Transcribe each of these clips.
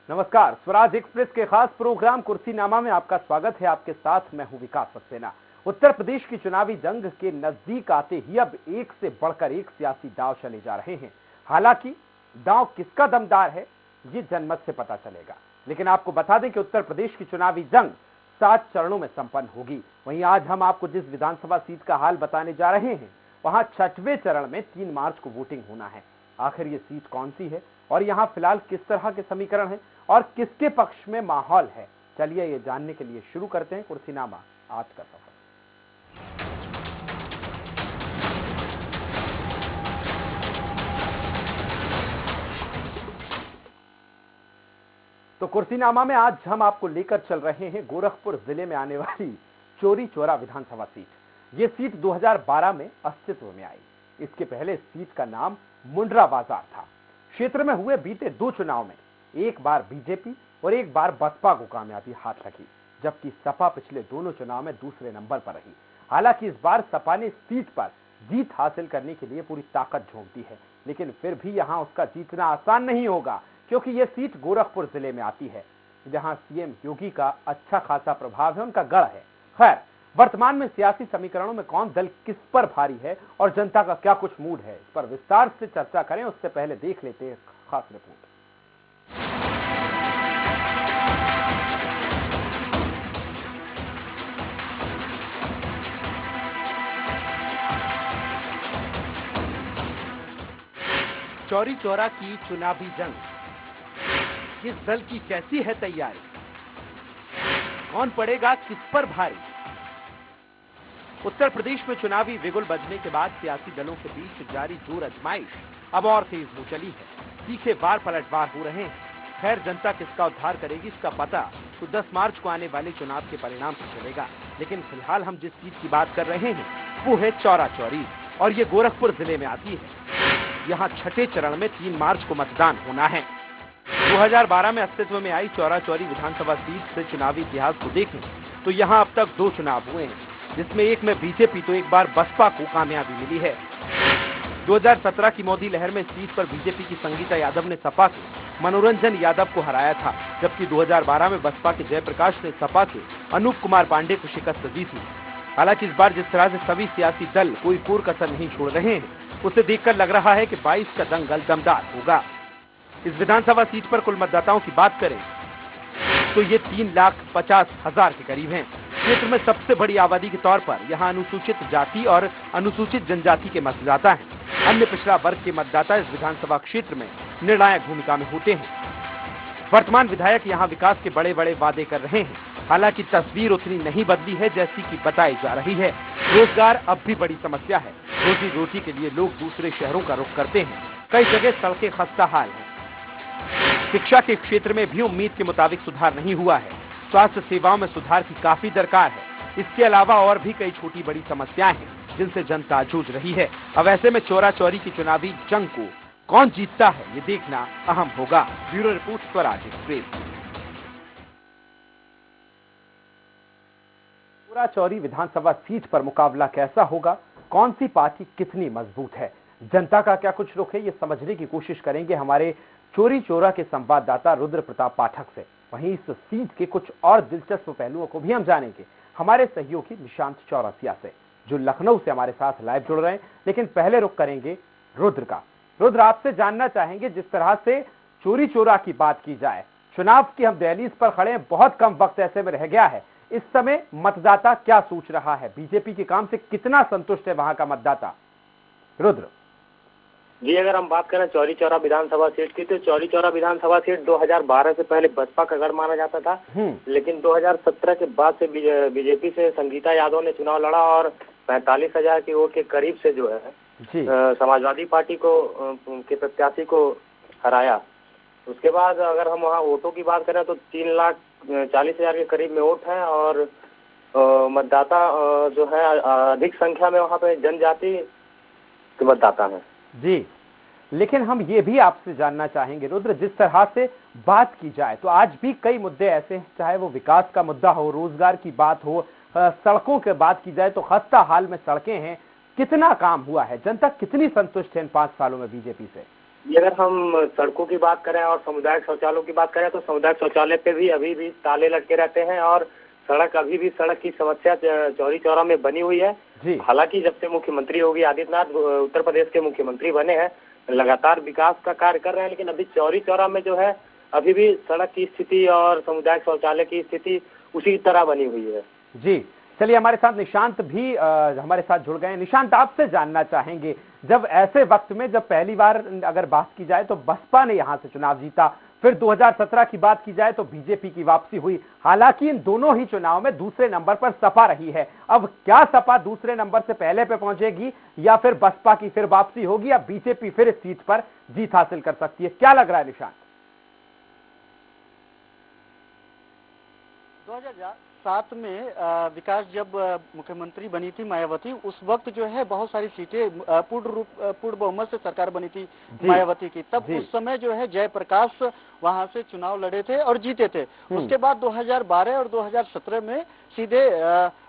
नमस्कार, स्वराज एक्सप्रेस के खास प्रोग्राम कुर्सीनामा में आपका स्वागत है। आपके साथ मैं हूं विकास सक्सेना। उत्तर प्रदेश की चुनावी जंग के नजदीक आते ही अब एक से बढ़कर एक सियासी दांव चले जा रहे हैं। हालांकि दांव किसका दमदार है ये जनमत से पता चलेगा, लेकिन आपको बता दें कि उत्तर प्रदेश की चुनावी जंग 7 चरणों में संपन्न होगी। वहीं आज हम आपको जिस विधानसभा सीट का हाल बताने जा रहे हैं, वहां 6वें चरण में 3 मार्च को वोटिंग होना है। आखिर ये सीट कौन सी है और यहां फिलहाल किस तरह के समीकरण हैं और किसके पक्ष में माहौल है, चलिए ये जानने के लिए शुरू करते हैं कुर्सीनामा आज का सफर। तो कुर्सीनामा में आज हम आपको लेकर चल रहे हैं गोरखपुर जिले में आने वाली चौरी चौरा विधानसभा सीट। ये सीट 2012 में अस्तित्व में आई। इसके पहले सीट का नाम मुंड्रा बाजार था। क्षेत्र में हुए बीते 2 चुनाव में एक बार बीजेपी और एक बार बसपा को कामयाबी हाथ लगी, जबकि सपा पिछले दोनों चुनाव में दूसरे नंबर पर रही। हालांकि इस बार सपा ने सीट पर जीत हासिल करने के लिए पूरी ताकत झोंक दी है, लेकिन फिर भी यहां उसका जीतना आसान नहीं होगा, क्योंकि यह सीट गोरखपुर जिले में आती है, जहां सीएम योगी का अच्छा खासा प्रभाव है, उनका गढ़ है। खैर, वर्तमान में सियासी समीकरणों में कौन दल किस पर भारी है और जनता का क्या कुछ मूड है, इस पर विस्तार से चर्चा करें उससे पहले देख लेते हैं खास रिपोर्ट। चौरी चौरा की चुनावी जंग, किस दल की कैसी है तैयारी, कौन पड़ेगा किस पर भारी। उत्तर प्रदेश में चुनावी बिगुल बजने के बाद सियासी दलों के बीच जारी जोर आजमाइश अब और तेज हो चली है। तीखे बार पलटवार हो रहे हैं। खैर, जनता किसका उद्धार करेगी इसका पता तो 10 मार्च को आने वाले चुनाव के परिणाम से चलेगा। लेकिन फिलहाल हम जिस सीट की बात कर रहे हैं वो है चौरा चौरी, और ये गोरखपुर जिले में आती है। यहाँ 6ठे चरण में 3 मार्च को मतदान होना है। 2012 में अस्तित्व में आई चौरा चौरी विधानसभा सीट से चुनावी इतिहास को देखें तो यहाँ अब तक 2 चुनाव हुए हैं, जिसमें एक में बीजेपी तो एक बार बसपा को कामयाबी मिली है। 2017 की मोदी लहर में सीट पर बीजेपी की संगीता यादव ने सपा के मनोरंजन यादव को हराया था, जबकि 2012 में बसपा के जयप्रकाश ने सपा के अनूप कुमार पांडे को शिकस्त दी थी। हालांकि इस बार जिस तरह से सभी सियासी दल कोई कोर कसर नहीं छोड़ रहे हैं, उसे देखकर लग रहा है कि 22 का दंगल दमदार होगा। इस विधानसभा सीट पर कुल मतदाताओं की बात करें तो ये 3,50,000 के करीब हैं। क्षेत्र में सबसे बड़ी आबादी के तौर पर यहाँ अनुसूचित जाति और अनुसूचित जनजाति के मतदाता हैं। अन्य पिछड़ा वर्ग के मतदाता इस विधानसभा क्षेत्र में निर्णायक भूमिका में होते हैं। वर्तमान विधायक यहाँ विकास के बड़े बड़े वादे कर रहे हैं। हालांकि तस्वीर उतनी नहीं बदली है जैसी कि बताई जा रही है। रोजगार अब भी बड़ी समस्या है। रोजी रोटी के लिए लोग दूसरे शहरों का रुख करते हैं। कई जगह सड़कें खस्ता हाल है। शिक्षा के क्षेत्र में भी उम्मीद के मुताबिक सुधार नहीं हुआ है। स्वास्थ्य सेवाओं में सुधार की काफी दरकार है। इसके अलावा और भी कई छोटी बड़ी समस्याएं हैं जिनसे जनता जूझ रही है। अब ऐसे में चौरा चौरी की चुनावी जंग को कौन जीतता है ये देखना अहम होगा। Bureau report, Swaraj express. Chaura Chauri विधानसभा सीट पर मुकाबला कैसा होगा, कौन सी पार्टी कितनी मजबूत है, जनता का क्या कुछ रुख है, ये समझने की कोशिश करेंगे हमारे चौरी चौरा के संवाददाता रुद्र प्रताप पाठक से। वहीं इस सीट के कुछ और दिलचस्प पहलुओं को भी हम जानेंगे हमारे सहयोगी निशांत चौरसिया से, जो लखनऊ से हमारे साथ लाइव जुड़ रहे हैं। लेकिन पहले रुख करेंगे रुद्र का। रुद्र, आपसे जानना चाहेंगे, जिस तरह से चौरी चौरा की बात की जाए, चुनाव की हम दहलीज पर खड़े हैं, बहुत कम वक्त ऐसे में रह गया है। इस समय मतदाता क्या सोच रहा है, बीजेपी के काम से कितना संतुष्ट है वहां का मतदाता? रुद्र जी, अगर हम बात करें चौरी चौरा विधानसभा सीट की, तो चौरी चौरा विधानसभा सीट 2012 से पहले बसपा का गढ़ माना जाता था। लेकिन 2017 के बाद से बीजेपी से संगीता यादव ने चुनाव लड़ा और 45,000 की वोट के करीब से जो है समाजवादी पार्टी को के प्रत्याशी को हराया। उसके बाद अगर हम वहाँ वोटों की बात करें तो 3,40,000 के करीब में वोट है और मतदाता जो है अधिक संख्या में वहाँ पे जनजाति के मतदाता हैं। जी, लेकिन हम ये भी आपसे जानना चाहेंगे रुद्र, जिस तरह से बात की जाए तो आज भी कई मुद्दे ऐसे हैं, चाहे वो विकास का मुद्दा हो, रोजगार की बात हो, सड़कों की बात की जाए तो खस्ता हाल में सड़कें हैं। कितना काम हुआ है, जनता कितनी संतुष्ट है इन 5 सालों में बीजेपी से? ये अगर हम सड़कों की बात करें और सामुदायिक शौचालयों की बात करें तो सामुदायिक शौचालय पे भी अभी भी ताले लटके रहते हैं और सड़क अभी भी सड़क की समस्या चौरी चौरा में बनी हुई है। हालांकि जब से मुख्यमंत्री योगी आदित्यनाथ उत्तर प्रदेश के मुख्यमंत्री बने हैं, लगातार विकास का कार्य कर रहे हैं, लेकिन अभी चौरी चौरा में जो है अभी भी सड़क की स्थिति और सामुदायिक शौचालय की स्थिति उसी तरह बनी हुई है। जी, चलिए हमारे साथ निशांत भी हमारे साथ जुड़ गए हैं। निशांत, आपसे जानना चाहेंगे, जब ऐसे वक्त में जब पहली बार अगर बात की जाए तो बसपा ने यहां से चुनाव जीता, फिर 2017 की बात की जाए तो बीजेपी की वापसी हुई, हालांकि इन दोनों ही चुनाव में दूसरे नंबर पर सपा रही है। अब क्या सपा दूसरे नंबर से पहले पे पहुंचेगी या फिर बसपा की फिर वापसी होगी या बीजेपी फिर इस सीट पर जीत हासिल कर सकती है? क्या लग रहा है निशांत? 2007 में विकास जब मुख्यमंत्री बनी थी मायावती, उस वक्त जो है बहुत सारी सीटें पूर्ण बहुमत से सरकार बनी थी मायावती की। तब उस समय जो है जयप्रकाश वहां से चुनाव लड़े थे और जीते थे। उसके बाद 2012 और 2017 में सीधे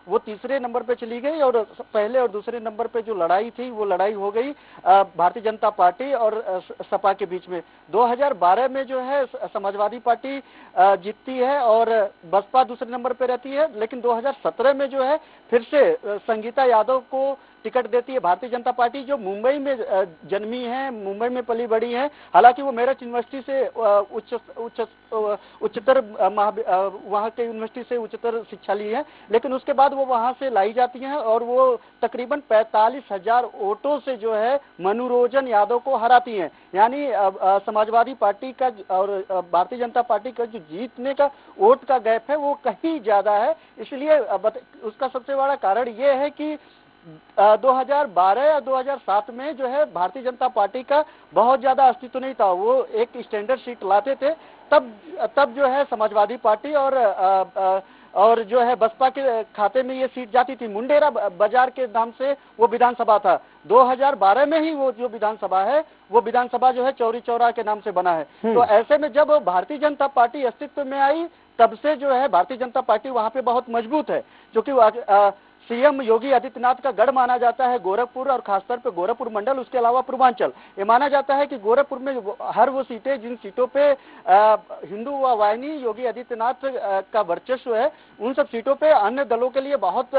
वो तीसरे नंबर पे चली गई और पहले और दूसरे नंबर पे जो लड़ाई थी वो लड़ाई हो गई भारतीय जनता पार्टी और सपा के बीच में। 2012 में जो है समाजवादी पार्टी जीतती है और बसपा दूसरे नंबर पे रहती है, लेकिन 2017 में जो है फिर से संगीता यादव को टिकट देती है भारतीय जनता पार्टी, जो मुंबई में जन्मी है, मुंबई में पली बड़ी है। हालांकि वो मेरठ यूनिवर्सिटी से उच्चतर वहाँ के यूनिवर्सिटी से उच्चतर शिक्षा ली है, लेकिन उसके बाद वो वहाँ से लाई जाती हैं और वो तकरीबन 45,000 वोटों से जो है मनोरंजन यादव को हराती हैं। यानी समाजवादी पार्टी का और भारतीय जनता पार्टी का जो जीतने का वोट का गैप है वो कहीं ज्यादा है। इसलिए उसका सबसे बड़ा कारण ये है कि 2012 या 2007 में जो है भारतीय जनता पार्टी का बहुत ज्यादा अस्तित्व नहीं था। वो एक स्टैंडर्ड सीट लाते थे, तब जो है समाजवादी पार्टी और जो है बसपा के खाते में ये सीट जाती थी। मुंडेरा बाजार के नाम से वो विधानसभा था। 2012 में ही वो जो विधानसभा है वो विधानसभा जो है चौरी चौरा के नाम से बना है। तो ऐसे में जब भारतीय जनता पार्टी अस्तित्व में आई तब से जो है भारतीय जनता पार्टी वहां पे बहुत मजबूत है, क्योंकि सीएम योगी आदित्यनाथ का गढ़ माना जाता है गोरखपुर और खासतौर पे गोरखपुर मंडल, उसके अलावा पूर्वांचल। ये माना जाता है कि गोरखपुर में हर वो सीटें जिन सीटों पे हिंदू व वाहिनी योगी आदित्यनाथ का वर्चस्व है, उन सब सीटों पे अन्य दलों के लिए बहुत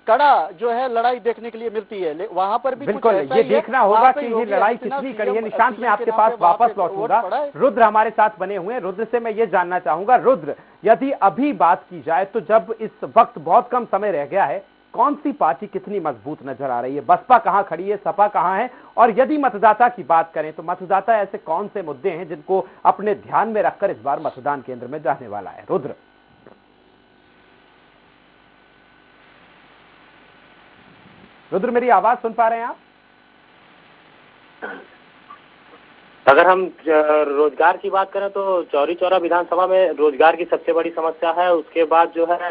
कड़ा जो है लड़ाई देखने के लिए मिलती है। वहां पर भी बिल्कुल ये देखना होगा कि ये लड़ाई कितनी कड़ी है। निशांत, मैं आपके पास वापस लौटूंगा। रुद्र हमारे साथ बने हुए हैं, रुद्र से मैं ये जानना चाहूंगा, रुद्र यदि अभी बात की जाए तो जब इस वक्त बहुत कम समय रह गया है, कौन सी पार्टी कितनी मजबूत नजर आ रही है? बसपा कहां खड़ी है, सपा कहां है? और यदि मतदाता की बात करें तो मतदाता ऐसे कौन से मुद्दे हैं जिनको अपने ध्यान में रखकर इस बार मतदान केंद्र में जाने वाला है? रुद्र, रुद्र मेरी आवाज सुन पा रहे हैं आप? अगर हम रोजगार की बात करें तो चौरी चौरा विधानसभा में रोजगार की सबसे बड़ी समस्या है। उसके बाद जो है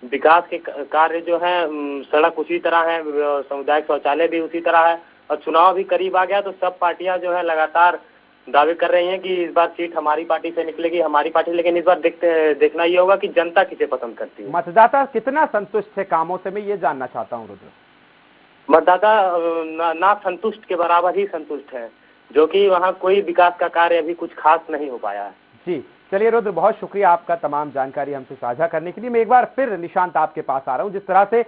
विकास के कार्य जो है, सड़क उसी तरह है, सामुदायिक शौचालय भी उसी तरह है, और चुनाव भी करीब आ गया तो सब पार्टियां जो है लगातार दावे कर रही हैं कि इस बार सीट हमारी पार्टी से निकलेगी, हमारी पार्टी। लेकिन इस बार देखना ये होगा कि जनता किसे पसंद करती है। मतदाता कितना संतुष्ट है कामों से, मैं ये जानना चाहता हूँ रुद्र। मतदाता ना संतुष्ट के बराबर ही संतुष्ट है, जो कि वहाँ कोई विकास का कार्य अभी कुछ खास नहीं हो पाया है। जी चलिए रुद्र, बहुत शुक्रिया आपका तमाम जानकारी हमसे साझा करने के लिए। मैं एक बार फिर निशांत आपके पास आ रहा हूं। जिस तरह से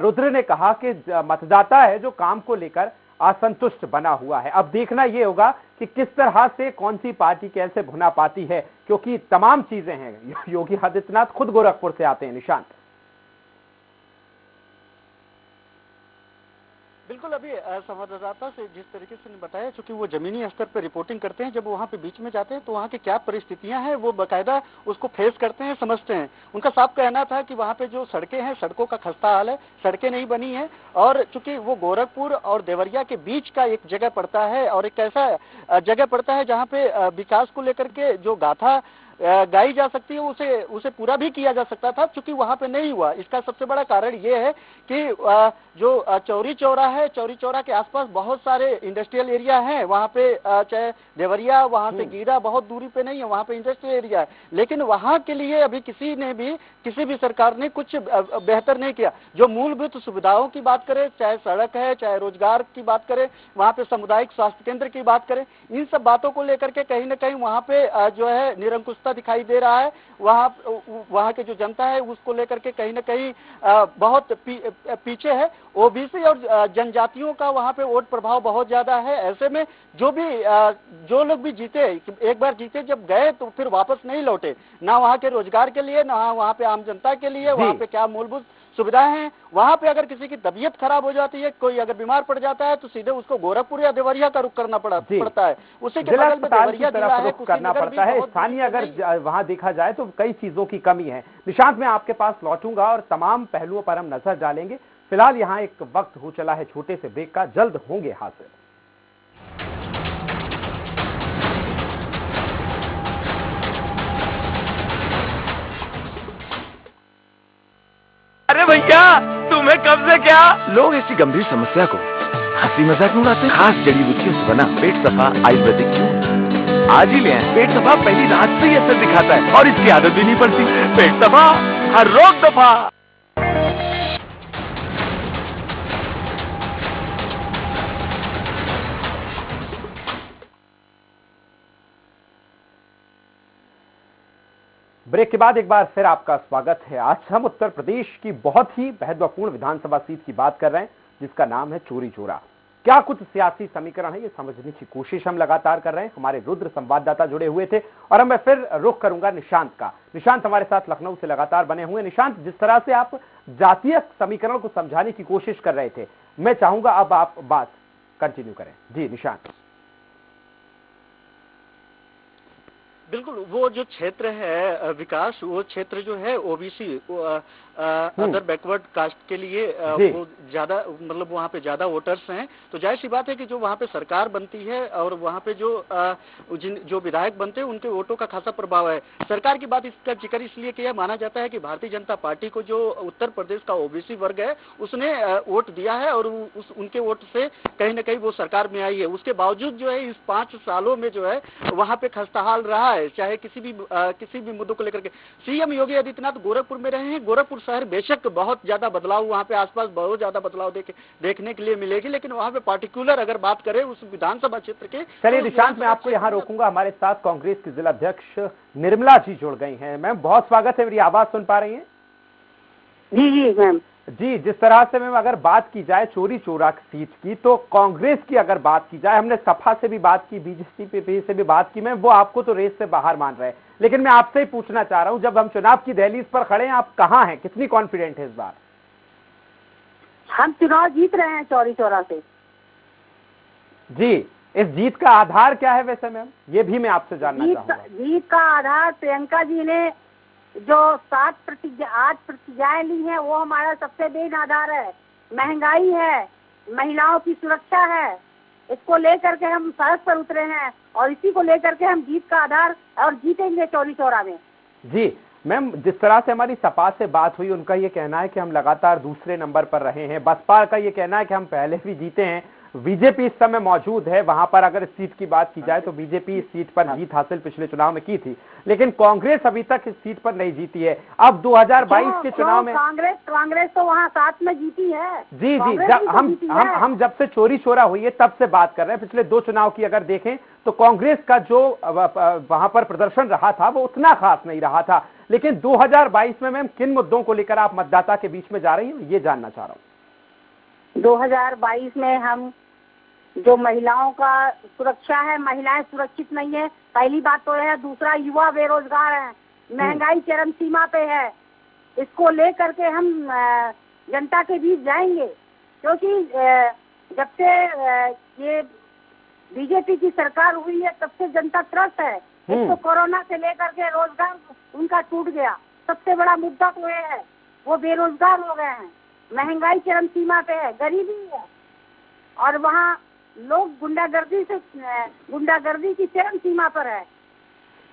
रुद्र ने कहा कि मतदाता है जो काम को लेकर असंतुष्ट बना हुआ है, अब देखना यह होगा कि किस तरह से कौन सी पार्टी कैसे भुना पाती है, क्योंकि तमाम चीजें हैं। योगी आदित्यनाथ खुद गोरखपुर से आते हैं। निशांत, बिल्कुल, अभी संवाददाता से जिस तरीके से बताया, चूंकि वो जमीनी स्तर पर रिपोर्टिंग करते हैं, जब वो वहाँ पे बीच में जाते हैं तो वहाँ की क्या परिस्थितियां हैं वो बाकायदा उसको फेस करते हैं, समझते हैं। उनका साफ कहना था कि वहाँ पे जो सड़कें हैं, सड़कों का खस्ता हाल है, सड़कें नहीं बनी है, और चूंकि वो गोरखपुर और देवरिया के बीच का एक जगह पड़ता है और एक ऐसा जगह पड़ता है जहाँ पे विकास को लेकर के जो गाथा गाई जा सकती है उसे पूरा भी किया जा सकता था, क्योंकि वहां पे नहीं हुआ। इसका सबसे बड़ा कारण ये है कि जो चौरी चौरा है, चौरी चौरा के आसपास बहुत सारे इंडस्ट्रियल एरिया हैं, वहां पे चाहे देवरिया, वहां से गीरा बहुत दूरी पे नहीं है, वहां पे इंडस्ट्रियल एरिया है, लेकिन वहां के लिए अभी किसी भी सरकार ने कुछ बेहतर नहीं किया। जो मूलभूत सुविधाओं की बात करें, चाहे सड़क है, चाहे रोजगार की बात करें, वहां पे सामुदायिक स्वास्थ्य केंद्र की बात करें, इन सब बातों को लेकर के कहीं ना कहीं वहां पे जो है निरंकुशता दिखाई दे रहा है। वहां के जो जनता है उसको लेकर के कहीं ना कहीं बहुत पीछे है। ओबीसी और जनजातियों का वहां पे वोट प्रभाव बहुत ज्यादा है। ऐसे में जो लोग भी जीते, एक बार जीते जब गए तो फिर वापस नहीं लौटे, ना वहां के रोजगार के लिए, ना वहां पे आम जनता के लिए। वहां पे क्या मूलभूत सुविधाएं हैं, वहां पे अगर किसी की तबीयत खराब हो जाती है, कोई अगर बीमार पड़ जाता है, तो सीधे उसको गोरखपुर या देवरिया का रुख करना पड़ता है। उसी के बगल में देवरिया जिला है, करना पड़ता है। स्थानीय अगर वहां देखा जाए तो कई चीजों की कमी है। निशांत, मैं आपके पास लौटूंगा और तमाम पहलुओं पर हम नजर डालेंगे। फिलहाल यहाँ एक वक्त हो चला है छोटे से ब्रेक का, जल्द होंगे हासिल। अरे भैया, तुम्हें कब से क्या? लोग ऐसी गंभीर समस्या को हंसी मजाक में उड़ाते हैं। खास जड़ी बूटियों से बना पेट सफा आयुर्वेदिक क्यों आज ही ले आए। पेट सफा पहली रात से ही असर दिखाता है और इसकी आदत भी नहीं पड़ती। पेट सफा, हर रोग दफा। ब्रेक के बाद एक बार फिर आपका स्वागत है। आज हम उत्तर प्रदेश की बहुत ही महत्वपूर्ण विधानसभा सीट की बात कर रहे हैं, जिसका नाम है चौरी चौरा। क्या कुछ सियासी समीकरण है, ये समझने की कोशिश हम लगातार कर रहे हैं। हमारे रुद्र संवाददाता जुड़े हुए थे और अब मैं फिर रुख करूंगा निशांत का। निशांत हमारे साथ लखनऊ से लगातार बने हुए। निशांत, जिस तरह से आप जातीय समीकरण को समझाने की कोशिश कर रहे थे, मैं चाहूंगा अब आप बात कंटिन्यू करें। जी निशांत। बिल्कुल, वो जो क्षेत्र है विकास, वो क्षेत्र जो है ओबीसी अदर बैकवर्ड कास्ट के लिए वो ज्यादा, मतलब वहाँ पे ज्यादा वोटर्स हैं। तो जाहिर सी बात है कि जो वहाँ पे सरकार बनती है और वहाँ पे जो विधायक बनते हैं उनके वोटों का खासा प्रभाव है। सरकार की बात इसका जिक्र इसलिए किया, माना जाता है कि भारतीय जनता पार्टी को जो उत्तर प्रदेश का ओबीसी वर्ग है उसने वोट दिया है और उनके वोट से कहीं ना कहीं वो सरकार में आई है। उसके बावजूद जो है इस 5 सालों में जो है वहाँ पे खस्ताहाल रहा है, चाहे किसी भी मुद्दों को लेकर के। सीएम योगी आदित्यनाथ गोरखपुर में रहे हैं। गोरखपुर शहर बेशक बहुत ज्यादा बदलाव, वहाँ पे आसपास बहुत ज्यादा बदलाव देखने के लिए मिलेगी, लेकिन वहाँ पे पार्टिकुलर अगर बात करें उस विधानसभा क्षेत्र के। चलिए निशांत, मैं आपको यहाँ रोकूंगा। हमारे साथ कांग्रेस की जिला अध्यक्ष निर्मला जी जुड़ गई हैं। मैम बहुत स्वागत है। मेरी आवाज सुन पा रही हैं? जी जी मैम। जी, जिस तरह से मैम अगर बात की जाए चौरी चौरा सीट की, तो कांग्रेस की अगर बात की जाए, हमने सपा से भी बात की, बीजेपी से भी बात की, मैम वो आपको तो रेस से बाहर मान रहे हैं, लेकिन मैं आपसे ही पूछना चाह रहा हूं, जब हम चुनाव की दहलीज पर खड़े हैं, आप कहां हैं, कितनी कॉन्फिडेंट है इस बार? हम चुनाव जीत रहे हैं चौरी चौरा से। जी, इस जीत का आधार क्या है वैसे मैम, ये भी मैं आपसे जानना चाहूंगा। जीत का आधार प्रियंका जी ने जो 8 प्रतिज्ञाएं ली हैं, वो हमारा सबसे मेन आधार है। महंगाई है, महिलाओं की सुरक्षा है, इसको लेकर के हम सड़क पर उतरे हैं और इसी को लेकर के हम जीत का आधार और जीतेंगे चौरी चौरा में। जी मैम, जिस तरह से हमारी सपा से बात हुई, उनका ये कहना है कि हम लगातार दूसरे नंबर पर रहे हैं। बसपा का ये कहना है कि हम पहले भी जीते हैं। बीजेपी इस समय मौजूद है वहां पर। अगर इस सीट की बात की जाए तो बीजेपी इस सीट पर जीत हासिल पिछले चुनाव में की थी, लेकिन कांग्रेस अभी तक इस सीट पर नहीं जीती है। अब 2022 के चुनाव में कांग्रेस तो वहां साथ में जीती है। जी जी, हम जब से चौरी चौरा हुई है तब से बात कर रहे हैं। पिछले 2 चुनाव की अगर देखें तो कांग्रेस का जो वहां पर प्रदर्शन रहा था वो उतना खास नहीं रहा था, लेकिन 2022 में मैम किन मुद्दों को लेकर आप मतदाता के बीच में जा रही हैं, ये जानना चाह रहा हूँ। 2022 में हम जो महिलाओं का सुरक्षा है, महिलाएं सुरक्षित नहीं है, पहली बात तो है। दूसरा, युवा बेरोजगार हैं, महंगाई चरम सीमा पे है, इसको लेकर के हम जनता के बीच जाएंगे। क्योंकि जब से ये बीजेपी की सरकार हुई है तब से जनता त्रस्त है। एक तो कोरोना से लेकर के रोजगार उनका टूट गया, सबसे बड़ा मुद्दा तो ये है, वो बेरोजगार हो गए हैं, महंगाई चरम सीमा पे है, गरीबी है, और वहाँ लोग गुंडागर्दी की चरम सीमा पर है।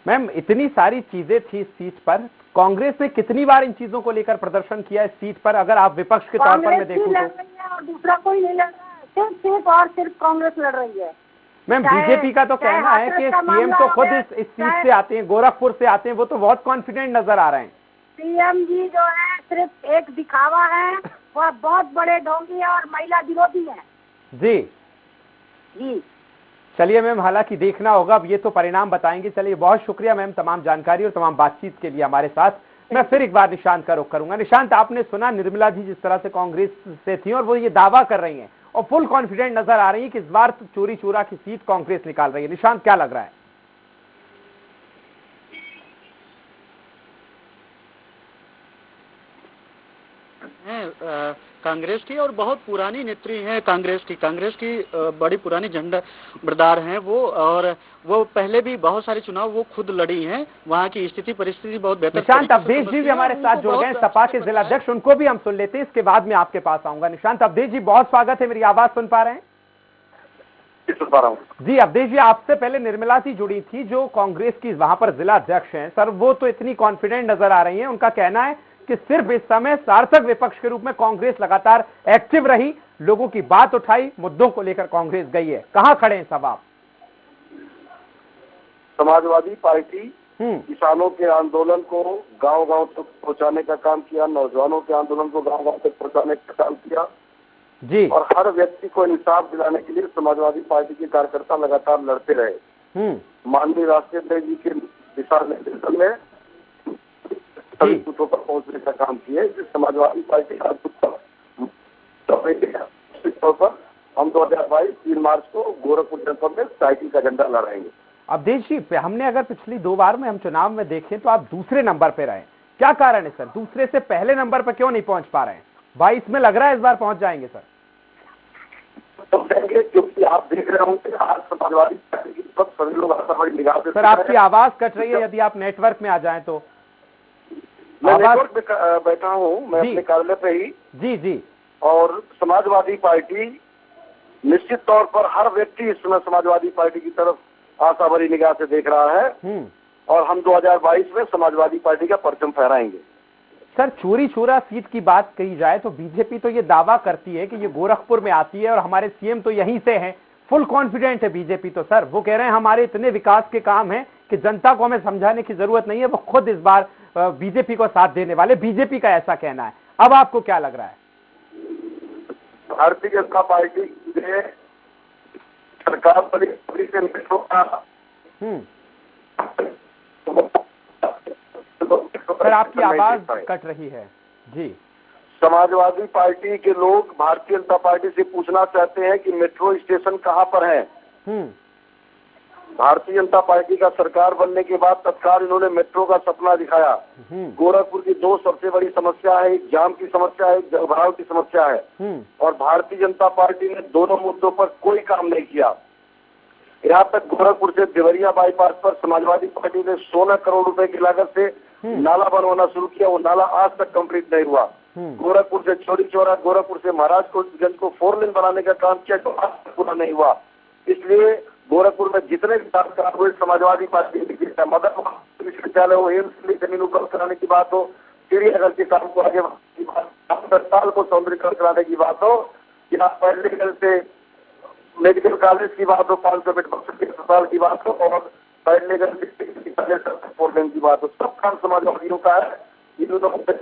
मैम इतनी सारी चीजें थी इस सीट पर, कांग्रेस ने कितनी बार इन चीजों को लेकर प्रदर्शन किया इस सीट पर, अगर आप विपक्ष के तौर पर मैं देखूं तो? और दूसरा कोई नहीं लड़ रहा है, सिर्फ और सिर्फ कांग्रेस लड़ रही है। मैम बीजेपी का तो कहना है कि सीएम तो खुद इस सीट से आते हैं, गोरखपुर से आते हैं, वो तो बहुत कॉन्फिडेंट नजर आ रहे हैं। सीएम जी जो है सिर्फ एक दिखावा है, वह बहुत बड़े ढोंगी है और महिला विरोधी है। जी जी चलिए मैम, हालांकि देखना होगा, अब ये तो परिणाम बताएंगे। चलिए बहुत शुक्रिया मैम तमाम जानकारी और तमाम बातचीत के लिए हमारे साथ। मैं फिर एक बार निशांत का रुख करूंगा। निशांत, आपने सुना निर्मला जी जिस तरह से कांग्रेस से थी और वो ये दावा कर रही हैं और फुल कॉन्फिडेंट नजर आ रही है कि इस बार तो चोरी चूरा की सीट कांग्रेस निकाल रही है। निशांत, क्या लग रहा है? कांग्रेस की और बहुत पुरानी नेत्री है कांग्रेस की बड़ी पुरानी झंडा बरदार हैं वो, और वो पहले भी बहुत सारे चुनाव वो खुद लड़ी हैं। वहाँ की स्थिति परिस्थिति बहुत बेहतर। निशांत अवधेश जी भी हमारे साथ जुड़ गए, सपा के जिलाध्यक्ष, उनको भी हम सुन लेते हैं, इसके बाद में आपके पास आऊंगा। निशांत अवधेश जी, बहुत स्वागत है। मेरी आवाज सुन पा रहे हैं? सुन पा रहा हूँ जी। अवधेश जी, आपसे पहले निर्मला जी जुड़ी थी जो कांग्रेस की वहां पर जिला अध्यक्ष हैं। सर, वो तो इतनी कॉन्फिडेंट नजर आ रही हैं, उनका कहना है कि सिर्फ इस समय सार्थक विपक्ष के रूप में कांग्रेस लगातार एक्टिव रही, लोगों की बात उठाई, मुद्दों को लेकर कांग्रेस गई है। कहां खड़े हैं सब आप? समाजवादी पार्टी किसानों के आंदोलन को गांव-गांव तक पहुंचाने का काम किया, नौजवानों के आंदोलन को गांव-गांव तक पहुंचाने का काम किया जी, और हर व्यक्ति को इंसाफ दिलाने के लिए समाजवादी पार्टी के कार्यकर्ता लगातार लड़ते रहे। माननीय राष्ट्रीय जी के दिशा निर्देशन में सभी बूथों पर पहुंचने का काम किया। समाजवादी पार्टी का तौर पर हम 2022 3 मार्च को गोरखपुर जनपद में साइकिल का झंडा लहराएंगे। अवधेश जी, हमने अगर पिछली 2 बार में हम चुनाव में देखें तो आप दूसरे नंबर पे रहे, क्या कारण है सर? दूसरे से पहले नंबर पर क्यों नहीं पहुंच पा रहे हैं? 22 में लग रहा है इस बार पहुंच जाएंगे सर? क्योंकि आप देख रहे होंगे आज समाजवादी पार्टी की तरफ सभी लोग बड़ी निगाह से। सर, आपकी आवाज कट रही है, यदि आप नेटवर्क में आ जाएं तो। मैं नेटवर्क पे बैठा हूँ, मैं अपने कार्यालय पे ही। जी जी। और समाजवादी पार्टी निश्चित तौर पर हर व्यक्ति इस समय समाजवादी पार्टी की तरफ आशा भरी निगाह से देख रहा है और हम 2022 में समाजवादी पार्टी का परचम फहराएंगे। सर, चोरी चोरा सीट की बात कही जाए तो बीजेपी तो ये दावा करती है कि ये गोरखपुर में आती है और हमारे सीएम तो यहीं से हैं। फुल कॉन्फिडेंट है बीजेपी तो सर, वो कह रहे हैं हमारे इतने विकास के काम हैं कि जनता को हमें समझाने की जरूरत नहीं है, वो खुद इस बार बीजेपी को साथ देने वाले। बीजेपी का ऐसा कहना है। अब आपको क्या लग रहा है? भारतीय जनता पार्टी ने सरकार पर सर, आपकी आवाज कट रही है जी। समाजवादी पार्टी के लोग भारतीय जनता पार्टी से पूछना चाहते हैं कि मेट्रो स्टेशन कहां पर है। भारतीय जनता पार्टी का सरकार बनने के बाद तत्काल इन्होंने मेट्रो का सपना दिखाया। गोरखपुर की 2 सबसे बड़ी समस्या है, एक जाम की समस्या है, एक जलभराव की समस्या है और भारतीय जनता पार्टी ने दोनों मुद्दों पर कोई काम नहीं किया। यहाँ तक गोरखपुर से देवरिया बाईपास पर समाजवादी पार्टी ने 16 करोड़ रुपए की लागत से नाला बनवाना शुरू किया, वो नाला आज तक कंप्लीट नहीं हुआ। गोरखपुर से चौरी चौरा, गोरखपुर से महाराजगंज को 4 लेन बनाने का काम किया जो आज तक पूरा नहीं हुआ। इसलिए गोरखपुर में जितने भी कार्य हुए समाजवादी पार्टी ने, मदर विश्वविद्यालय हो, एम्स जमीन उपलब्ध कराने की बात हो, चिड़ियाघर के काम को आगे की बात, अस्पताल को सौंदर्यीकरण कराने की बात हो, या पहले से मेडिकल कॉलेज की बात हो, 500 बेड के अस्पताल की बात हो और पहले की बात हो, सब काम समाजवादियों का है। इन्होंने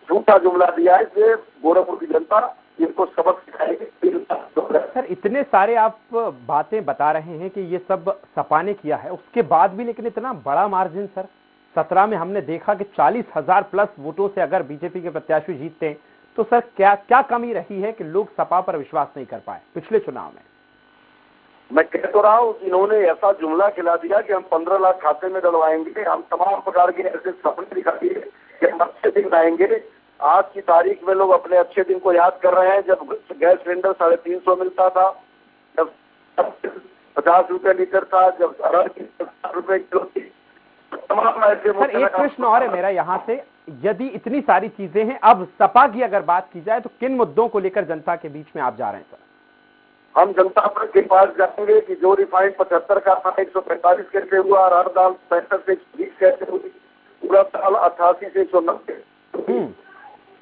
झूठा जुमला दिया है, इसलिए गोरखपुर की जनता इनको सबक सिखाएगी। सर, इतने सारे आप बातें बता रहे हैं कि ये सब सपा ने किया है, उसके बाद भी लेकिन इतना बड़ा मार्जिन सर, 17 में हमने देखा कि 40,000 प्लस वोटों से अगर बीजेपी के प्रत्याशी जीतते हैं तो सर क्या कमी रही है कि लोग सपा पर विश्वास नहीं कर पाए पिछले चुनाव में? मैं कह तो रहा हूँ, इन्होंने ऐसा जुमला खिला दिया कि हम 15 लाख खाते में डलवाएंगे, हम तमाम प्रकार के ऐसे सपने दिखा दिए कि हम अच्छे दिन आएंगे। आज की तारीख में लोग अपने अच्छे दिन को याद कर रहे हैं जब गैस सिलेंडर 350 मिलता था, जब 50 रुपए लीटर था, जब रुपए किलो थी। तमाम ऐसे। सर, एक प्रश्न और है मेरा यहाँ से, यदि इतनी सारी चीजें हैं, अब सपा की अगर बात की जाए तो किन मुद्दों को लेकर जनता के बीच में आप जा रहे हैं सर? हम जनता के पास जाएंगे कि जो रिफाइंड 75 का था 145 कैसे हुआ, अरहर दाल 65 से 120 कैसे हुई, उड़द दाल 88 से 190,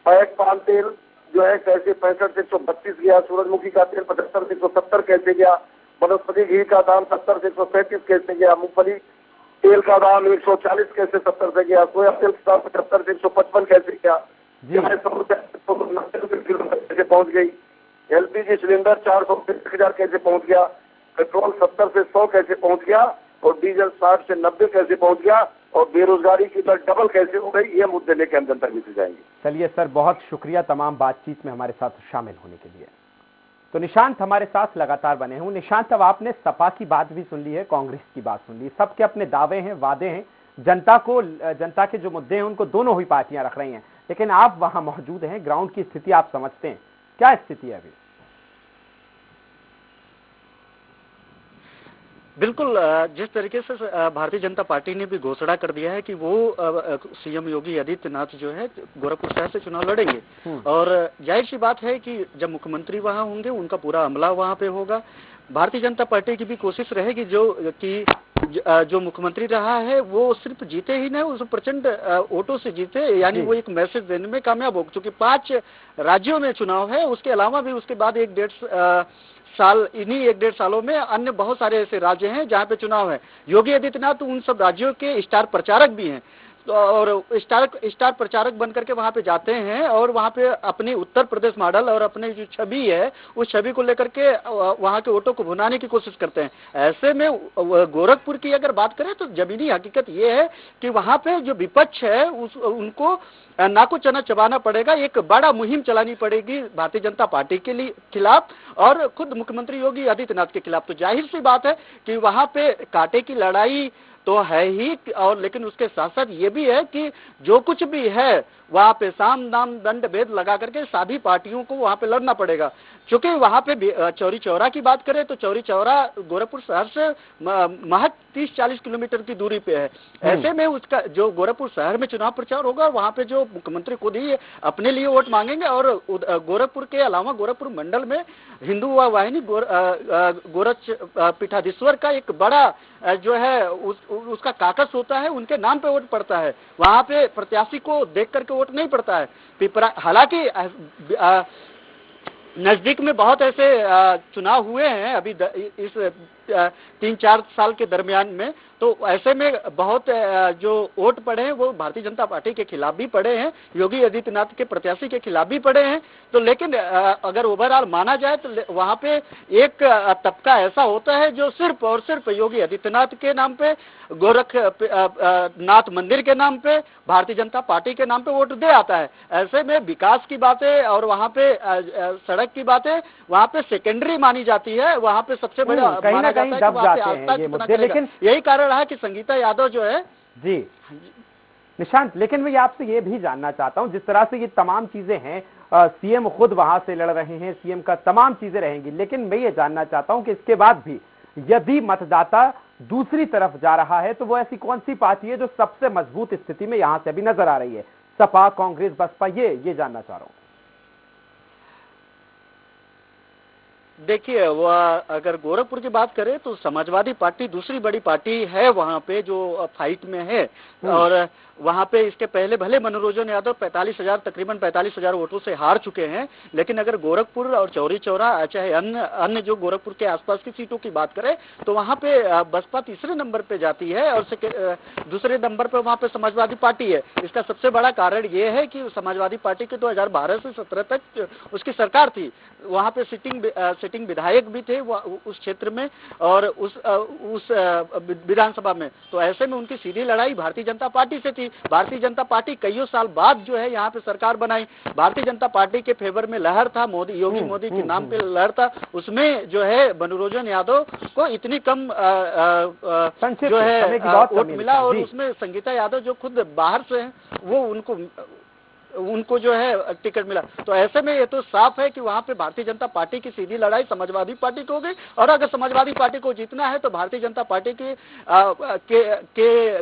पैक पाम तेल जो है कैसे 65 से 132 गया, सूरजमुखी का तेल 75 से 170 कैसे गया, वनस्पति घी का दाम 70 से 137 कैसे गया, मूंगफली तेल का दाम 140 कैसे 70 से गया, सोया तेल का दाम 75 से 155 कैसे गया, 190 रुपये किलो कैसे पहुँच गई, LPG सिलेंडर 400 से 1000 कैसे पहुंच गया, पेट्रोल 70 से 100 कैसे पहुंच गया और डीजल 60 से 90 कैसे पहुंच गया और बेरोजगारी की दर डबल कैसे हो गई, ये मुद्दे लेकर हम जनता में जाएंगे। चलिए सर, बहुत शुक्रिया तमाम बातचीत में हमारे साथ शामिल होने के लिए। तो निशांत हमारे साथ लगातार बने हैं। निशांत, अब आपने सपा की बात भी सुन ली है, कांग्रेस की बात सुन ली, सबके अपने दावे हैं, वादे हैं, जनता के जो मुद्दे हैं उनको दोनों ही पार्टियां रख रही हैं, लेकिन आप वहां मौजूद हैं, ग्राउंड की स्थिति आप समझते हैं, क्या स्थिति है अभी? बिल्कुल, जिस तरीके से भारतीय जनता पार्टी ने भी घोषणा कर दिया है कि वो सीएम योगी आदित्यनाथ जो है गोरखपुर शहर से चुनाव लड़ेंगे और जाहिर सी बात है कि जब मुख्यमंत्री वहां होंगे उनका पूरा अमला वहां पे होगा। भारतीय जनता पार्टी की भी कोशिश रहेगी जो मुख्यमंत्री रहा है वो सिर्फ जीते ही नहीं, उस प्रचंड वोटों से जीते, यानी वो एक मैसेज देने में कामयाब हो, क्योंकि 5 राज्यों में चुनाव है, उसके अलावा भी उसके बाद 1-1.5 सालों में अन्य बहुत सारे ऐसे राज्य हैं जहां पे चुनाव है। योगी आदित्यनाथ उन सब राज्यों के स्टार प्रचारक भी हैं, तो और स्टार प्रचारक बनकर के वहां पे जाते हैं और वहां पे अपनी उत्तर प्रदेश मॉडल और अपने जो छवि है उस छवि को लेकर के वहां के वोटों को भुनाने की कोशिश करते हैं। ऐसे में गोरखपुर की अगर बात करें तो जमीनी हकीकत ये है कि वहां पे जो विपक्ष है उनको नाको चना चबाना पड़ेगा, एक बड़ा मुहिम चलानी पड़ेगी भारतीय जनता पार्टी के लिए खिलाफ और खुद मुख्यमंत्री योगी आदित्यनाथ के खिलाफ। तो जाहिर सी बात है कि वहां पे कांटे की लड़ाई तो है ही, और लेकिन उसके साथ साथ ये भी है कि जो कुछ भी है वहां पे साम दाम दंड भेद लगा करके सभी पार्टियों को वहां पे लड़ना पड़ेगा। क्योंकि वहां पे चौरी चौरा की बात करें तो चौरी चौरा गोरखपुर शहर से महज 30-40 किलोमीटर की दूरी पे है। ऐसे में उसका जो गोरखपुर शहर में चुनाव प्रचार होगा वहां पे जो मुख्यमंत्री खुद ही अपने लिए वोट मांगेंगे और गोरखपुर के अलावा गोरखपुर मंडल में हिंदू वाहिनी गोरक्ष पीठाधीश्वर का एक बड़ा जो है उसका काकस होता है, उनके नाम पे वोट पड़ता है, वहां पे प्रत्याशी को देख करके वोट नहीं पड़ता है। पिपरा हालांकि नजदीक में बहुत ऐसे चुनाव हुए हैं अभी इस 3-4 साल के दरमियान में, तो ऐसे में बहुत जो वोट पड़े हैं वो भारतीय जनता पार्टी के खिलाफ भी पड़े हैं, योगी आदित्यनाथ के प्रत्याशी के खिलाफ भी पड़े हैं। तो लेकिन अगर ओवरऑल माना जाए तो वहां पे एक तबका ऐसा होता है जो सिर्फ और सिर्फ योगी आदित्यनाथ के नाम पे, गोरखनाथ मंदिर के नाम पे, भारतीय जनता पार्टी के नाम पे वोट दे आता है। ऐसे में विकास की बातें और वहां पे सड़क की बातें वहां पे सेकेंडरी मानी जाती है, वहां पे सबसे बड़ा माना जाता है कि वहां पे आस्था कितना करेगा। लेकिन यही कारण रहा कि संगीता यादव जो है जी निशांत, लेकिन मैं आपसे ये भी जानना चाहता हूं, जिस तरह से ये तमाम चीजें हैं, सीएम खुद वहां से लड़ रहे हैं, सीएम का तमाम चीजें रहेंगी, लेकिन मैं ये जानना चाहता हूं कि इसके बाद भी यदि मतदाता दूसरी तरफ जा रहा है तो वो ऐसी कौन सी पार्टी है जो सबसे मजबूत स्थिति में यहां से अभी नजर आ रही है? सपा, कांग्रेस, बसपा, ये जानना चाह रहा हूं। देखिए, वह अगर गोरखपुर की बात करें तो समाजवादी पार्टी दूसरी बड़ी पार्टी है वहां पे जो फाइट में है, और वहां पे इसके पहले भले मनोरंजन यादव तकरीबन 45,000 वोटों से हार चुके हैं, लेकिन अगर गोरखपुर और चौरी चौरा चाहे अन्य जो गोरखपुर के आसपास की सीटों की बात करें तो वहां पे बसपा तीसरे नंबर पे जाती है और दूसरे नंबर पे वहां पे समाजवादी पार्टी है। इसका सबसे बड़ा कारण ये है कि समाजवादी पार्टी के 2012 से 17 तक उसकी सरकार थी, वहां पे सिटिंग विधायक भी थे उस क्षेत्र में और उस विधानसभा में। तो ऐसे में उनकी सीधी लड़ाई भारतीय जनता पार्टी से थी। भारतीय जनता पार्टी कईयों साल बाद जो है यहाँ पे सरकार बनाई, भारतीय जनता पार्टी के फेवर में लहर था, योगी मोदी के नाम पे लहर था, उसमें जो है मनोरंजन यादव को इतनी कम जो है वोट मिला और उसमें संगीता यादव जो खुद बाहर से है वो उनको उनको जो है टिकट मिला। तो ऐसे में ये तो साफ है कि वहां पे भारतीय जनता पार्टी की सीधी लड़ाई समाजवादी पार्टी को होगी, और अगर समाजवादी पार्टी को जीतना है तो भारतीय जनता पार्टी के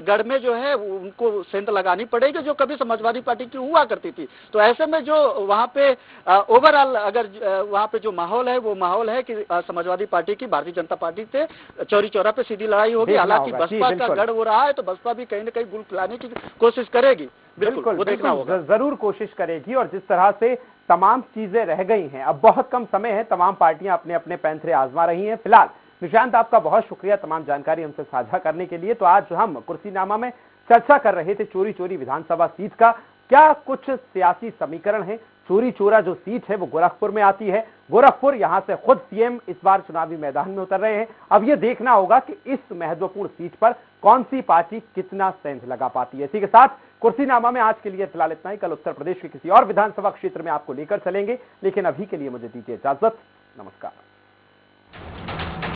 गढ़ में जो है उनको सेंध लगानी पड़ेगी, जो कभी समाजवादी पार्टी की हुआ करती थी। तो ऐसे में जो वहां पे ओवरऑल अगर वहां पे जो माहौल है वो माहौल है कि समाजवादी पार्टी की भारतीय जनता पार्टी से चौरी चौरा पे सीधी लड़ाई होगी। हालांकि बसपा का गढ़ हो रहा है तो बसपा भी कहीं न कहीं गुल खिलाने की कोशिश करेगी। बिल्कुल वो देखना होगा, जरूर कोशिश करेगी। और जिस तरह से तमाम चीजें रह गई हैं, अब बहुत कम समय है, तमाम पार्टियां अपने अपने पैंतरे आजमा रही हैं। फिलहाल निशांत, आपका बहुत शुक्रिया तमाम जानकारी हमसे साझा करने के लिए। तो आज हम कुर्सीनामा में चर्चा कर रहे थे चोरी चोरी विधानसभा सीट का क्या कुछ सियासी समीकरण है। चोरी चोरा जो सीट है वो गोरखपुर में आती है। गोरखपुर यहां से खुद सीएम इस बार चुनावी मैदान में उतर रहे हैं। अब यह देखना होगा कि इस महत्वपूर्ण सीट पर कौन सी पार्टी कितना सेंध लगा पाती है। इसी के साथ कुर्सीनामा में आज के लिए फिलहाल इतना ही। कल उत्तर प्रदेश के किसी और विधानसभा क्षेत्र में आपको लेकर चलेंगे, लेकिन अभी के लिए मुझे दीजिए इजाजत। नमस्कार।